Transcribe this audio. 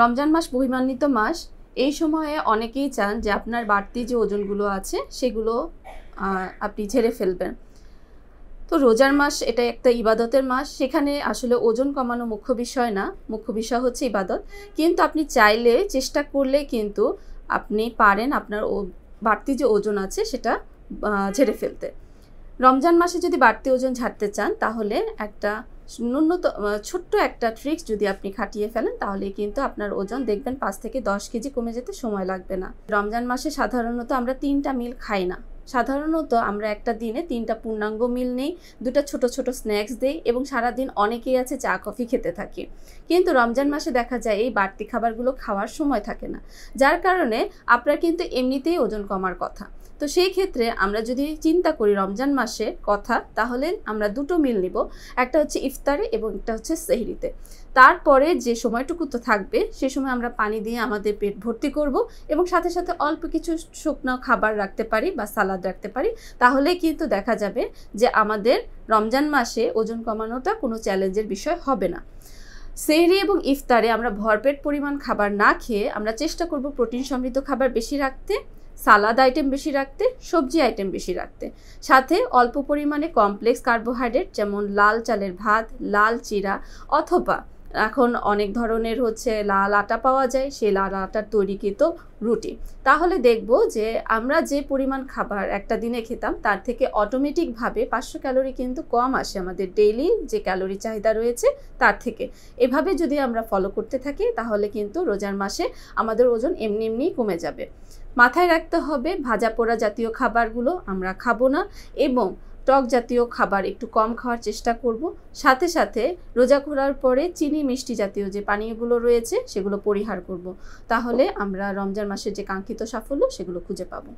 রমজান মাস মহিমান্বিত মাস। এই সময়ে অনেকেই চান যে আপনার বাড়তি যে ওজনগুলো আছে সেগুলো আপনি ঝেড়ে ফেলবেন। তো রোজার মাস এটা একটা ইবাদতের মাস, সেখানে আসলে ওজন কমানো মুখ্য বিষয় না, মুখ্য বিষয় হচ্ছে ইবাদত। কিন্তু আপনি চাইলে চেষ্টা করলে কিন্তু আপনি পারেন আপনার বাড়তি যে ওজন আছে সেটা ঝেড়ে ফেলতে। রমজান মাসে যদি বাড়তি ওজন ঝাড়তে চান তাহলে একটা ছোট্ট একটা ট্রিক্স যদি আপনি খাটিয়ে ফেলেন তাহলে কিন্তু আপনার ওজন দেখবেন 5 থেকে 10 কেজি কমে যেতে সময় লাগবে না। রমজান মাসে সাধারণত আমরা 3টা মিল খাই না। সাধারণত আমরা একটা দিনে 3টা পূর্ণাঙ্গ মিল নেই, 2টা ছোট ছোট স্ন্যাক্স দেই এবং সারাদিন অনেকেই আছে চা কফি খেতে থাকি। কিন্তু রমজান মাসে দেখা যায় এই বাড়তি খাবারগুলো খাওয়ার সময় থাকে না, যার কারণে আপনার কিন্তু এমনিতেই ওজন কমার কথা। তো সেই ক্ষেত্রে আমরা যদি চিন্তা করি রমজান মাসের কথা, তাহলে আমরা 2টো মিল নিব, একটা হচ্ছে ইফতারে এবং একটা হচ্ছে সেহরিতে। তারপরে যে সময়টুকু তো থাকবে সে সময় আমরা পানি দিয়ে আমাদের পেট ভর্তি করব এবং সাথে সাথে অল্প কিছু শুকনো খাবার রাখতে পারি বা সালাদ রাখতে পারি। তাহলে কিন্তু দেখা যাবে যে আমাদের রমজান মাসে ওজন কমানোটা কোনো চ্যালেঞ্জের বিষয় হবে না। সেহরি এবং ইফতারে আমরা ভরপেট পরিমাণ খাবার না খেয়ে আমরা চেষ্টা করব প্রোটিন সমৃদ্ধ খাবার বেশি রাখতে, সালাদ আইটেম বেশি রাখতে, সবজি আইটেম বেশি রাখতে, সাথে অল্প পরিমাণে কমপ্লেক্স কার্বোহাইড্রেট যেমন লাল চালের ভাত, লাল চিরা, অথবা এখন অনেক ধরনের লাল আটা পাওয়া যায়, সেই লাল আটার তৈরিকৃত রুটি। তাহলে দেখব যে আমরা যে পরিমাণ খাবার একটা দিনে খেতাম তার থেকে অটোমেটিকভাবে 500 ক্যালোরি কিন্তু কম আসে আমাদের ডেইলি যে ক্যালোরি চাহিদা রয়েছে তার থেকে। এভাবে যদি আমরা ফলো করতে থাকি তাহলে কিন্তু রোজার মাসে আমাদের ওজন এমনি কমে যাবে। মাথায় রাখতে হবে ভাজা পোড়া জাতীয় খাবারগুলো আমরা খাবো না এবং টক জাতীয় খাবার একটু কম খাওয়ার চেষ্টা করব। সাথে সাথে রোজা খোলার পরে চিনি মিষ্টি জাতীয় যে পানীয়গুলো রয়েছে সেগুলো পরিহার করব। তাহলে আমরা রমজান মাসের যে কাঙ্ক্ষিত সাফল্য সেগুলো খুঁজে পাবো।